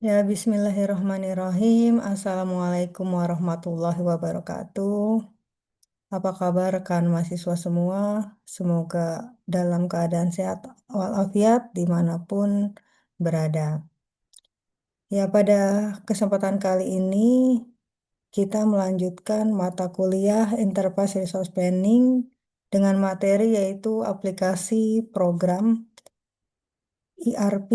Ya, bismillahirrahmanirrahim. Assalamualaikum warahmatullahi wabarakatuh. Apa kabar rekan mahasiswa semua? Semoga dalam keadaan sehat walafiat dimanapun berada. Ya, pada kesempatan kali ini kita melanjutkan mata kuliah Enterprise Resource Planning dengan materi yaitu aplikasi program ERP.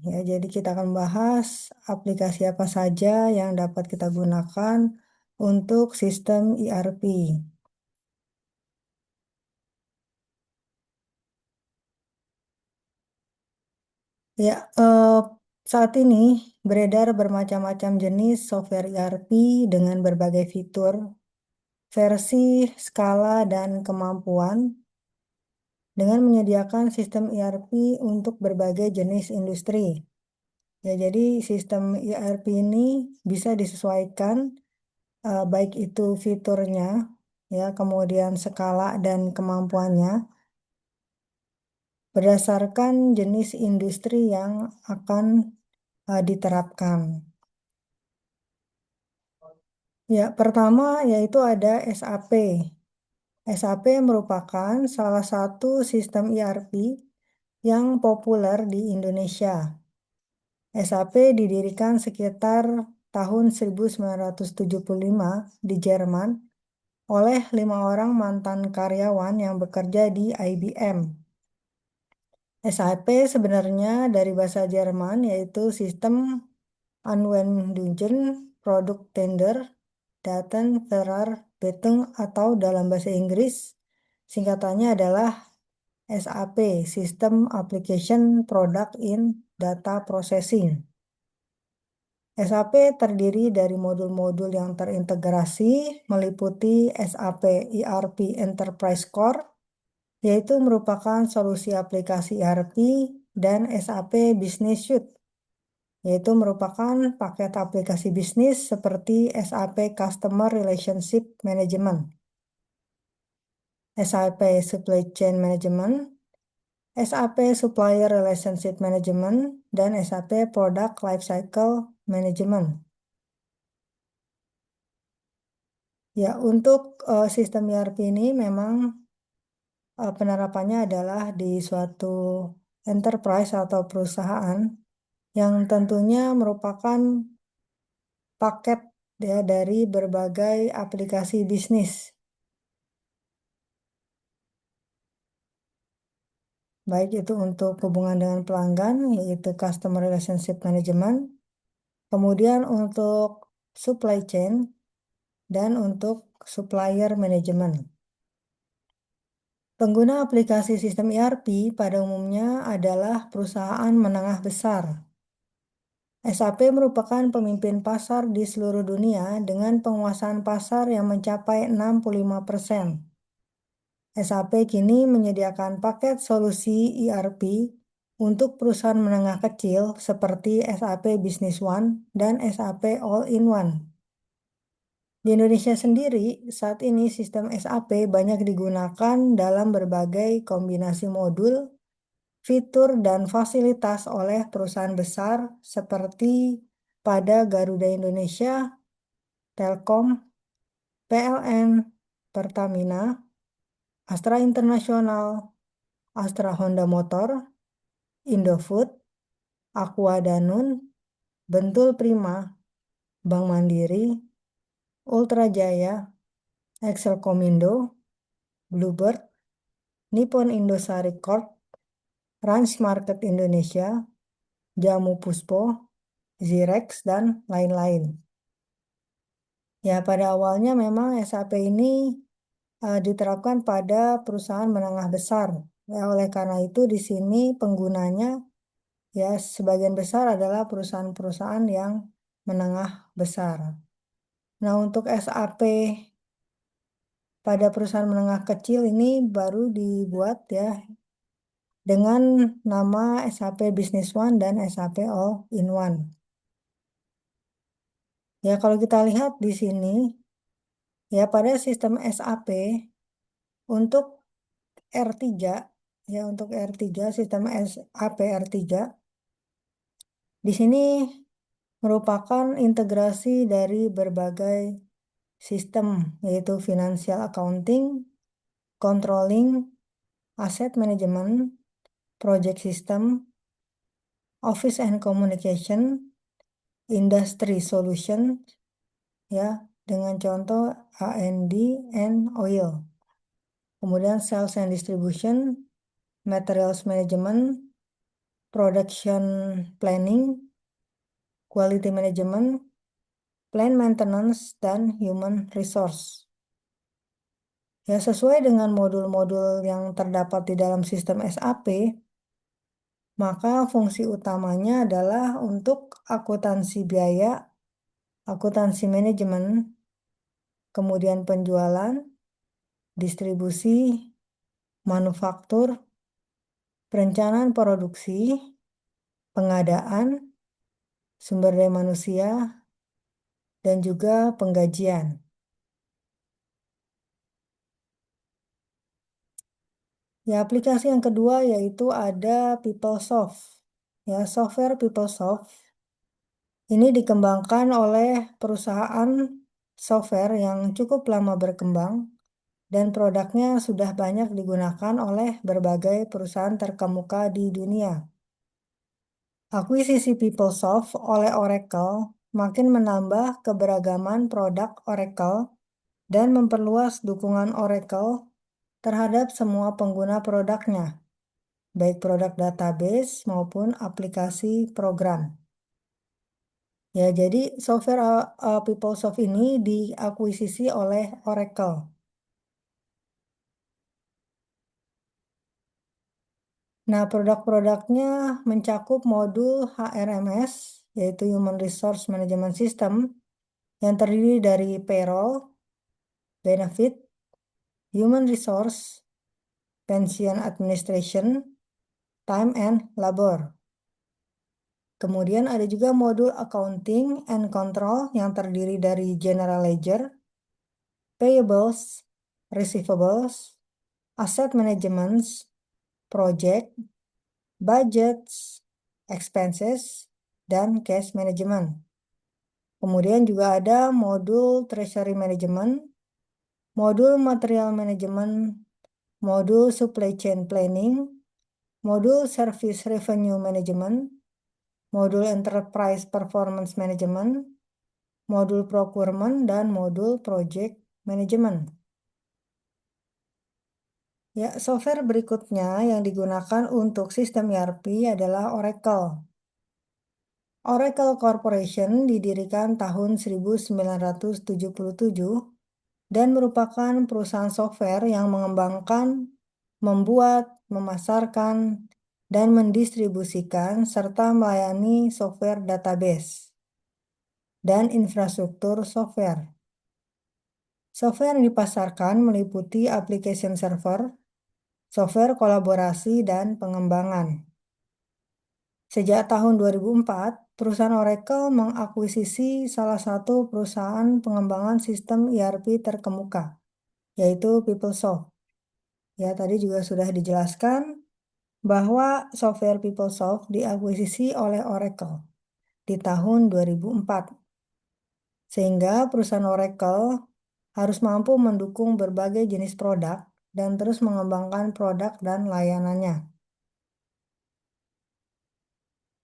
Ya, jadi kita akan bahas aplikasi apa saja yang dapat kita gunakan untuk sistem ERP. Ya, saat ini beredar bermacam-macam jenis software ERP dengan berbagai fitur, versi, skala, dan kemampuan dengan menyediakan sistem ERP untuk berbagai jenis industri. Ya, jadi sistem ERP ini bisa disesuaikan baik itu fiturnya, ya, kemudian skala dan kemampuannya berdasarkan jenis industri yang akan diterapkan. Ya, pertama yaitu ada SAP. SAP merupakan salah satu sistem ERP yang populer di Indonesia. SAP didirikan sekitar tahun 1975 di Jerman oleh 5 orang mantan karyawan yang bekerja di IBM. SAP sebenarnya dari bahasa Jerman yaitu Sistem Anwendungen Produkttender Datenverarbeitung atau dalam bahasa Inggris singkatannya adalah SAP, System Application Product in Data Processing. SAP terdiri dari modul-modul yang terintegrasi meliputi SAP ERP Enterprise Core, yaitu merupakan solusi aplikasi ERP, dan SAP Business Suite, yaitu merupakan paket aplikasi bisnis seperti SAP Customer Relationship Management, SAP Supply Chain Management, SAP Supplier Relationship Management, dan SAP Product Lifecycle Management. Ya, untuk sistem ERP ini memang penerapannya adalah di suatu enterprise atau perusahaan yang tentunya merupakan paket ya dari berbagai aplikasi bisnis, baik itu untuk hubungan dengan pelanggan yaitu Customer Relationship Management, kemudian untuk supply chain dan untuk supplier management. Pengguna aplikasi sistem ERP pada umumnya adalah perusahaan menengah besar. SAP merupakan pemimpin pasar di seluruh dunia dengan penguasaan pasar yang mencapai 65%. SAP kini menyediakan paket solusi ERP untuk perusahaan menengah kecil seperti SAP Business One dan SAP All-in-One. Di Indonesia sendiri, saat ini sistem SAP banyak digunakan dalam berbagai kombinasi modul, fitur, dan fasilitas oleh perusahaan besar seperti pada Garuda Indonesia, Telkom, PLN, Pertamina, Astra International, Astra Honda Motor, Indofood, Aqua Danun, Bentul Prima, Bank Mandiri, Ultra Jaya, Excel Komindo, Bluebird, Nippon Indosari Corp, Ranch Market Indonesia, Jamu Puspo, Zirex, dan lain-lain. Ya, pada awalnya memang SAP ini diterapkan pada perusahaan menengah besar. Ya, oleh karena itu di sini penggunanya ya sebagian besar adalah perusahaan-perusahaan yang menengah besar. Nah, untuk SAP pada perusahaan menengah kecil ini baru dibuat ya dengan nama SAP Business One dan SAP All-in-One. Ya, kalau kita lihat di sini ya pada sistem SAP untuk R3 ya untuk R3 sistem SAP R3 di sini merupakan integrasi dari berbagai sistem, yaitu financial accounting, controlling, asset management, project system, office and communication, industry solution, ya, dengan contoh A&D and oil. Kemudian sales and distribution, materials management, production planning, quality management, plant maintenance, dan human resource. Ya, sesuai dengan modul-modul yang terdapat di dalam sistem SAP, maka fungsi utamanya adalah untuk akuntansi biaya, akuntansi manajemen, kemudian penjualan, distribusi, manufaktur, perencanaan produksi, pengadaan, sumber daya manusia, dan juga penggajian. Ya, aplikasi yang kedua yaitu ada PeopleSoft. Ya, software PeopleSoft ini dikembangkan oleh perusahaan software yang cukup lama berkembang dan produknya sudah banyak digunakan oleh berbagai perusahaan terkemuka di dunia. Akuisisi PeopleSoft oleh Oracle makin menambah keberagaman produk Oracle dan memperluas dukungan Oracle terhadap semua pengguna produknya, baik produk database maupun aplikasi program. Ya, jadi software PeopleSoft ini diakuisisi oleh Oracle. Nah, produk-produknya mencakup modul HRMS, yaitu Human Resource Management System, yang terdiri dari payroll, benefit, human resource, pension administration, time and labor. Kemudian ada juga modul accounting and control yang terdiri dari general ledger, payables, receivables, asset management, project, budgets, expenses, dan cash management. Kemudian juga ada modul treasury management, modul material management, modul supply chain planning, modul service revenue management, modul enterprise performance management, modul procurement, dan modul project management. Ya, software berikutnya yang digunakan untuk sistem ERP adalah Oracle. Oracle Corporation didirikan tahun 1977 dan merupakan perusahaan software yang mengembangkan, membuat, memasarkan, dan mendistribusikan serta melayani software database dan infrastruktur software. Software yang dipasarkan meliputi application server, software kolaborasi, dan pengembangan. Sejak tahun 2004, perusahaan Oracle mengakuisisi salah satu perusahaan pengembangan sistem ERP terkemuka, yaitu PeopleSoft. Ya, tadi juga sudah dijelaskan bahwa software PeopleSoft diakuisisi oleh Oracle di tahun 2004. Sehingga perusahaan Oracle harus mampu mendukung berbagai jenis produk dan terus mengembangkan produk dan layanannya.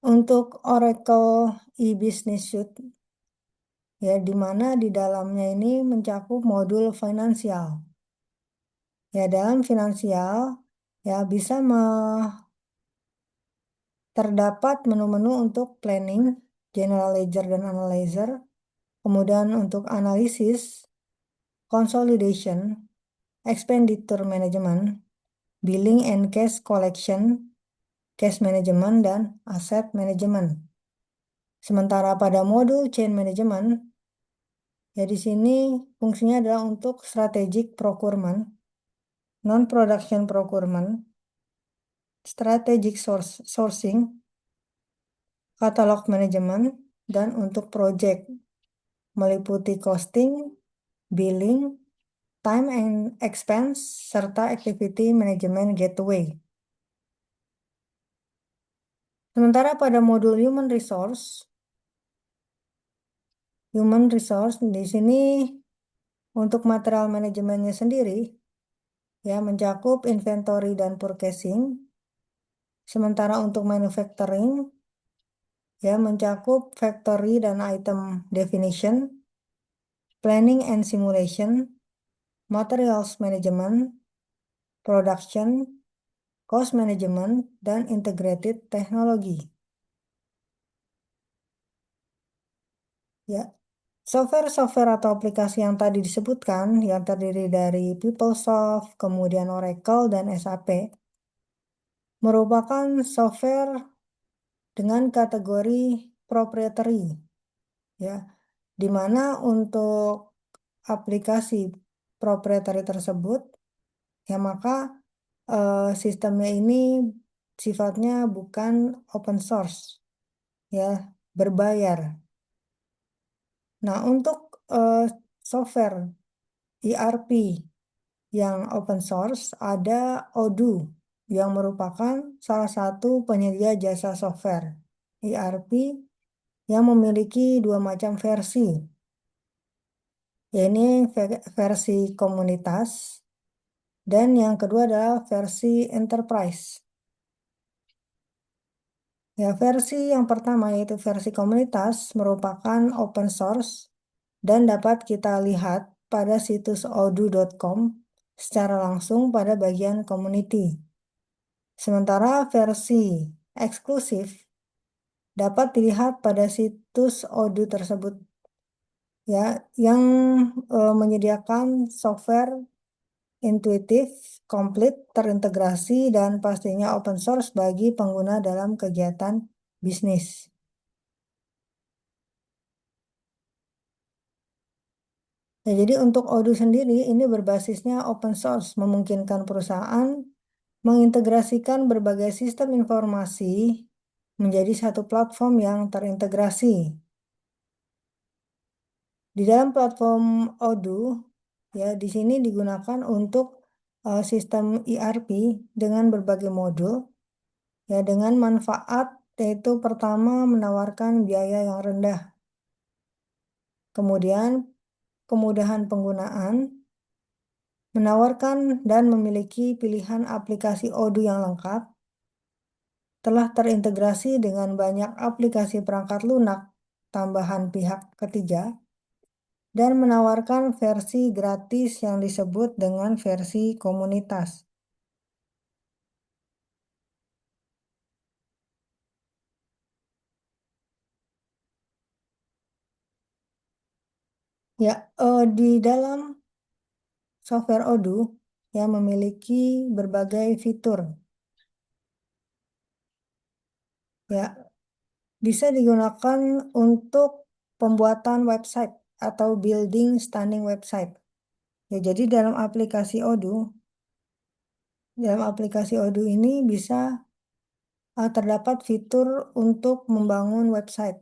Untuk Oracle e-Business Suite, ya, di mana di dalamnya ini mencakup modul finansial. Ya, dalam finansial, ya bisa terdapat menu-menu untuk planning, general ledger dan analyzer, kemudian untuk analisis, consolidation, expenditure management, billing and cash collection, cash management, dan asset management. Sementara pada modul chain management, ya di sini fungsinya adalah untuk strategic procurement, non-production procurement, strategic sourcing, katalog management, dan untuk project meliputi costing, billing, time and expense, serta activity management gateway. Sementara pada modul human resource, Human resource di sini untuk material manajemennya sendiri ya mencakup inventory dan purchasing. Sementara untuk manufacturing ya mencakup factory dan item definition, planning and simulation, materials management, production, cost management, dan integrated technology. Ya, software-software atau aplikasi yang tadi disebutkan, yang terdiri dari PeopleSoft, kemudian Oracle, dan SAP, merupakan software dengan kategori proprietary, ya, di mana untuk aplikasi proprietary tersebut, ya maka sistemnya ini sifatnya bukan open source, ya, berbayar. Nah, untuk software ERP yang open source ada Odoo yang merupakan salah satu penyedia jasa software ERP yang memiliki dua macam versi. Ini versi komunitas dan yang kedua adalah versi enterprise. Ya, versi yang pertama yaitu versi komunitas merupakan open source dan dapat kita lihat pada situs odoo.com secara langsung pada bagian community. Sementara versi eksklusif dapat dilihat pada situs Odoo tersebut ya yang menyediakan software intuitif, komplit, terintegrasi dan pastinya open source bagi pengguna dalam kegiatan bisnis. Ya, jadi untuk Odoo sendiri ini berbasisnya open source, memungkinkan perusahaan mengintegrasikan berbagai sistem informasi menjadi satu platform yang terintegrasi. Di dalam platform Odoo, ya di sini digunakan untuk sistem ERP dengan berbagai modul, ya dengan manfaat yaitu pertama menawarkan biaya yang rendah, kemudian kemudahan penggunaan, menawarkan dan memiliki pilihan aplikasi Odoo yang lengkap, telah terintegrasi dengan banyak aplikasi perangkat lunak tambahan pihak ketiga, dan menawarkan versi gratis yang disebut dengan versi komunitas. Ya, di dalam software Odoo yang memiliki berbagai fitur. Ya, bisa digunakan untuk pembuatan website atau building standing website. Ya, jadi dalam aplikasi Odoo ini bisa terdapat fitur untuk membangun website,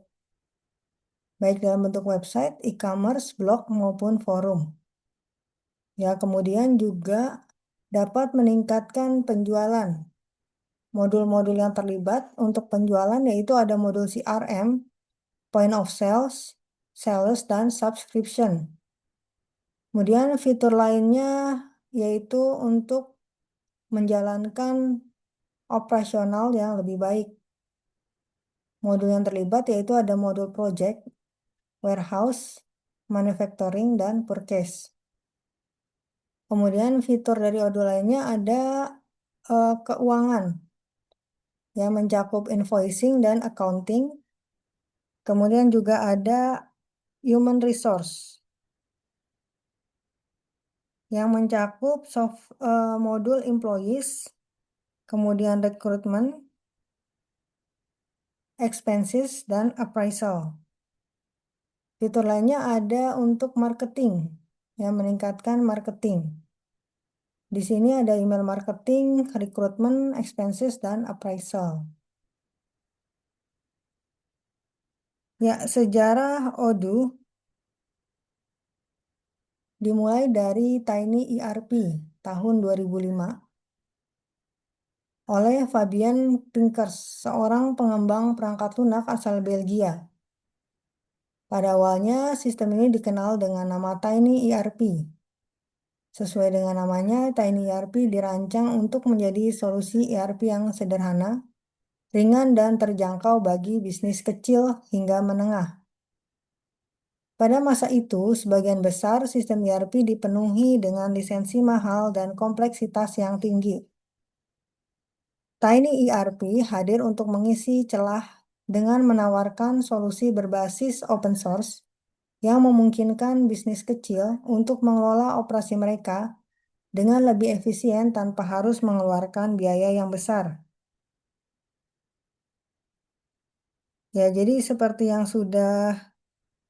baik dalam bentuk website, e-commerce, blog, maupun forum. Ya, kemudian juga dapat meningkatkan penjualan. Modul-modul yang terlibat untuk penjualan yaitu ada modul CRM, point of sales, sales, dan subscription. Kemudian fitur lainnya yaitu untuk menjalankan operasional yang lebih baik. Modul yang terlibat yaitu ada modul project, warehouse, manufacturing, dan purchase. Kemudian fitur dari Odoo lainnya ada keuangan yang mencakup invoicing dan accounting. Kemudian juga ada human resource yang mencakup modul employees, kemudian recruitment, expenses, dan appraisal. Fitur lainnya ada untuk marketing yang meningkatkan marketing. Di sini ada email marketing, recruitment, expenses, dan appraisal. Ya, sejarah Odoo dimulai dari Tiny ERP tahun 2005 oleh Fabian Pinkers, seorang pengembang perangkat lunak asal Belgia. Pada awalnya, sistem ini dikenal dengan nama Tiny ERP. Sesuai dengan namanya, Tiny ERP dirancang untuk menjadi solusi ERP yang sederhana, ringan, dan terjangkau bagi bisnis kecil hingga menengah. Pada masa itu, sebagian besar sistem ERP dipenuhi dengan lisensi mahal dan kompleksitas yang tinggi. Tiny ERP hadir untuk mengisi celah dengan menawarkan solusi berbasis open source yang memungkinkan bisnis kecil untuk mengelola operasi mereka dengan lebih efisien tanpa harus mengeluarkan biaya yang besar. Ya, jadi seperti yang sudah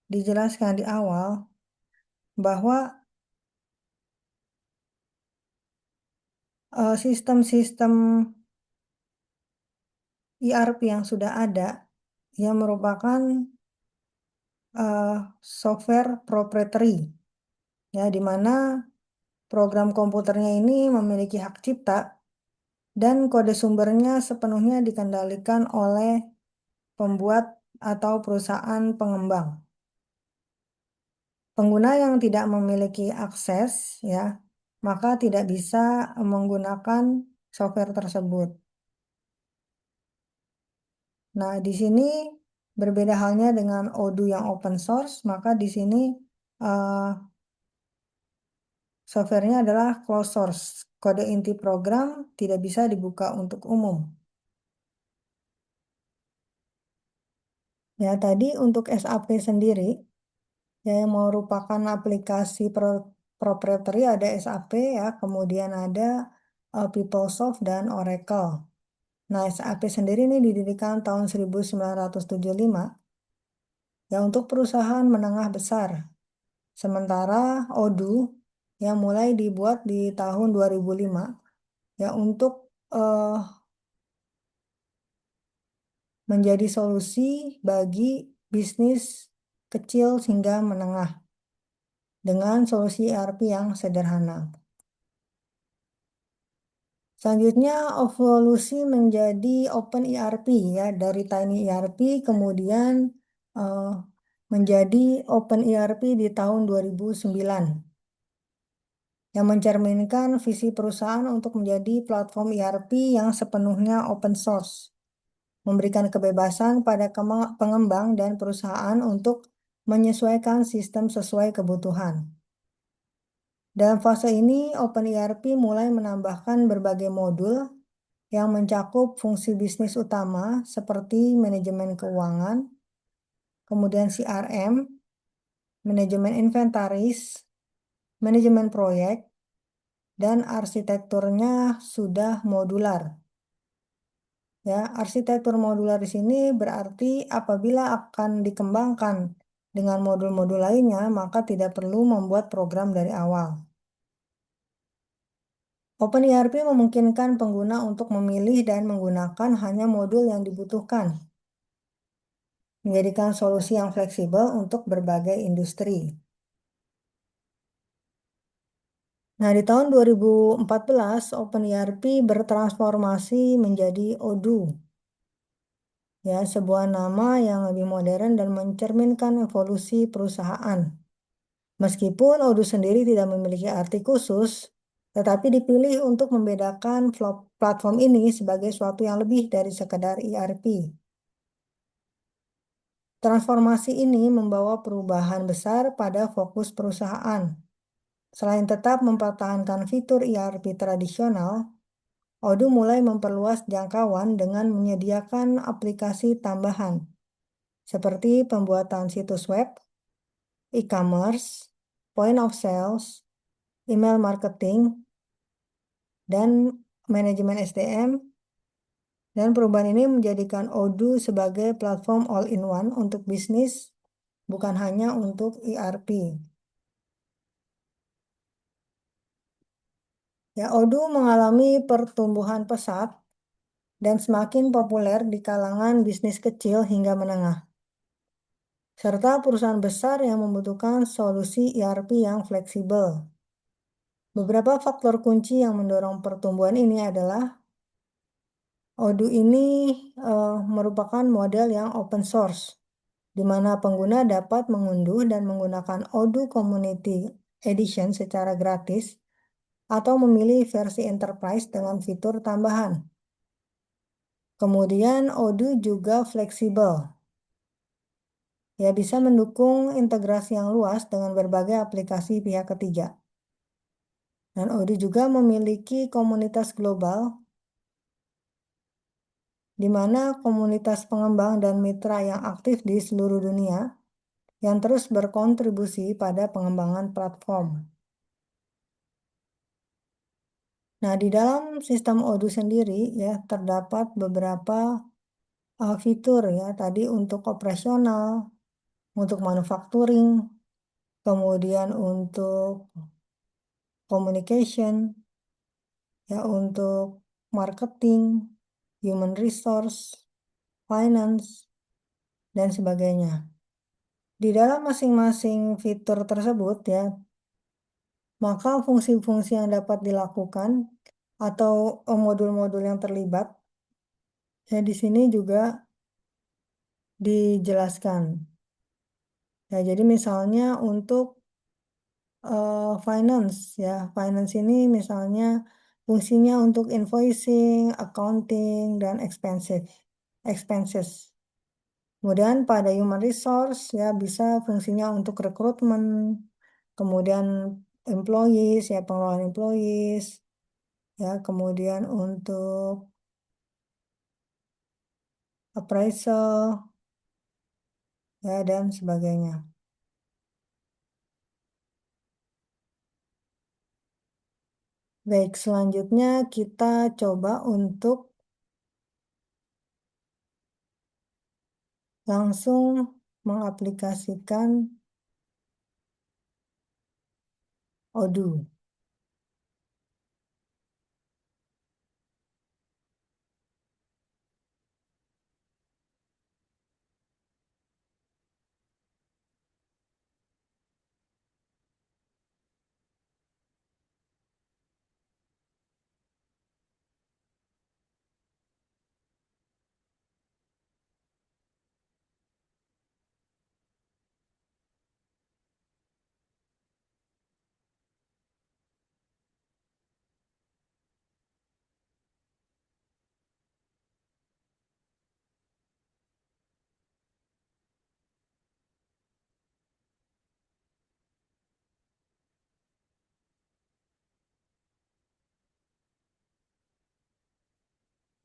dijelaskan di awal, bahwa sistem-sistem ERP yang sudah ada yang merupakan software proprietary, ya, di mana program komputernya ini memiliki hak cipta dan kode sumbernya sepenuhnya dikendalikan oleh pembuat atau perusahaan pengembang. Pengguna yang tidak memiliki akses, ya, maka tidak bisa menggunakan software tersebut. Nah, di sini berbeda halnya dengan Odoo yang open source, maka di sini eh, softwarenya adalah closed source. Kode inti program tidak bisa dibuka untuk umum. Ya, tadi untuk SAP sendiri, ya, yang merupakan aplikasi proprietary ada SAP, ya, kemudian ada PeopleSoft dan Oracle. Nah, SAP sendiri ini didirikan tahun 1975 ya untuk perusahaan menengah besar. Sementara Odoo yang mulai dibuat di tahun 2005 ya untuk eh, menjadi solusi bagi bisnis kecil hingga menengah dengan solusi ERP yang sederhana. Selanjutnya evolusi menjadi Open ERP, ya, dari Tiny ERP kemudian eh, menjadi Open ERP di tahun 2009 yang mencerminkan visi perusahaan untuk menjadi platform ERP yang sepenuhnya open source, memberikan kebebasan pada pengembang dan perusahaan untuk menyesuaikan sistem sesuai kebutuhan. Dalam fase ini, OpenERP mulai menambahkan berbagai modul yang mencakup fungsi bisnis utama seperti manajemen keuangan, kemudian CRM, manajemen inventaris, manajemen proyek, dan arsitekturnya sudah modular. Ya, arsitektur modular di sini berarti apabila akan dikembangkan dengan modul-modul lainnya, maka tidak perlu membuat program dari awal. OpenERP memungkinkan pengguna untuk memilih dan menggunakan hanya modul yang dibutuhkan, menjadikan solusi yang fleksibel untuk berbagai industri. Nah, di tahun 2014, OpenERP bertransformasi menjadi Odoo, ya, sebuah nama yang lebih modern dan mencerminkan evolusi perusahaan. Meskipun Odoo sendiri tidak memiliki arti khusus, tetapi dipilih untuk membedakan platform ini sebagai suatu yang lebih dari sekedar ERP. Transformasi ini membawa perubahan besar pada fokus perusahaan. Selain tetap mempertahankan fitur ERP tradisional, Odoo mulai memperluas jangkauan dengan menyediakan aplikasi tambahan, seperti pembuatan situs web, e-commerce, point of sales, email marketing, dan manajemen SDM. Dan perubahan ini menjadikan Odoo sebagai platform all-in-one untuk bisnis, bukan hanya untuk ERP. Ya, Odoo mengalami pertumbuhan pesat dan semakin populer di kalangan bisnis kecil hingga menengah, serta perusahaan besar yang membutuhkan solusi ERP yang fleksibel. Beberapa faktor kunci yang mendorong pertumbuhan ini adalah Odoo ini merupakan model yang open source, di mana pengguna dapat mengunduh dan menggunakan Odoo Community Edition secara gratis atau memilih versi Enterprise dengan fitur tambahan. Kemudian Odoo juga fleksibel, ya bisa mendukung integrasi yang luas dengan berbagai aplikasi pihak ketiga. Dan Odoo juga memiliki komunitas global, di mana komunitas pengembang dan mitra yang aktif di seluruh dunia yang terus berkontribusi pada pengembangan platform. Nah, di dalam sistem Odoo sendiri ya terdapat beberapa fitur ya tadi untuk operasional, untuk manufacturing, kemudian untuk communication, ya untuk marketing, human resource, finance, dan sebagainya. Di dalam masing-masing fitur tersebut ya, maka fungsi-fungsi yang dapat dilakukan atau modul-modul yang terlibat ya di sini juga dijelaskan. Ya, jadi misalnya untuk finance ya, finance ini misalnya fungsinya untuk invoicing, accounting, dan expenses. Kemudian pada human resource ya bisa fungsinya untuk rekrutmen, kemudian employees ya pengelolaan employees, ya kemudian untuk appraisal ya dan sebagainya. Baik, selanjutnya kita coba untuk langsung mengaplikasikan Odoo.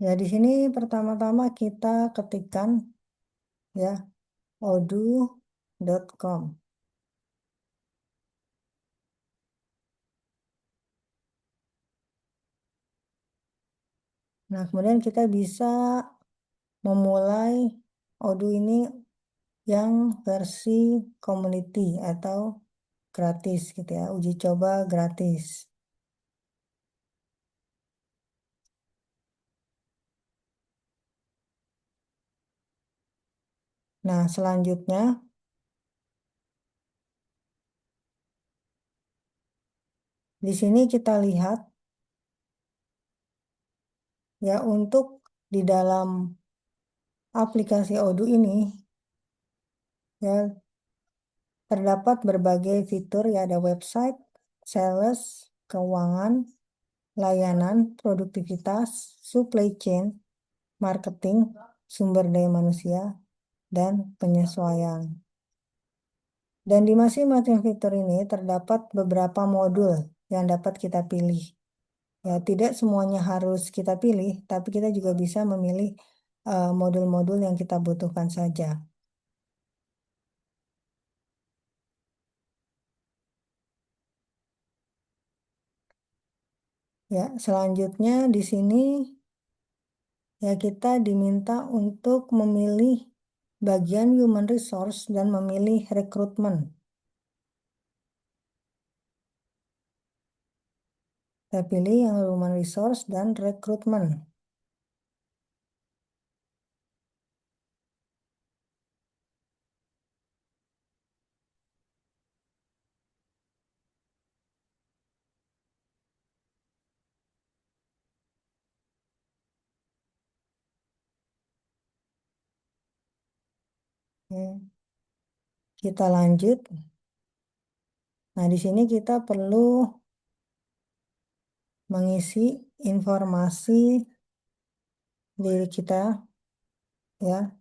Ya, di sini pertama-tama kita ketikkan ya odoo.com. Nah, kemudian kita bisa memulai Odoo ini yang versi community atau gratis gitu ya, uji coba gratis. Nah, selanjutnya di sini kita lihat ya untuk di dalam aplikasi Odoo ini ya terdapat berbagai fitur ya ada website, sales, keuangan, layanan, produktivitas, supply chain, marketing, sumber daya manusia, dan penyesuaian. Dan di masing-masing fitur ini terdapat beberapa modul yang dapat kita pilih. Ya, tidak semuanya harus kita pilih, tapi kita juga bisa memilih modul-modul yang kita butuhkan saja. Ya, selanjutnya di sini ya kita diminta untuk memilih bagian human resource dan memilih rekrutmen. Saya pilih yang human resource dan rekrutmen. Oke. Kita lanjut. Nah, di sini kita perlu mengisi informasi diri kita, ya.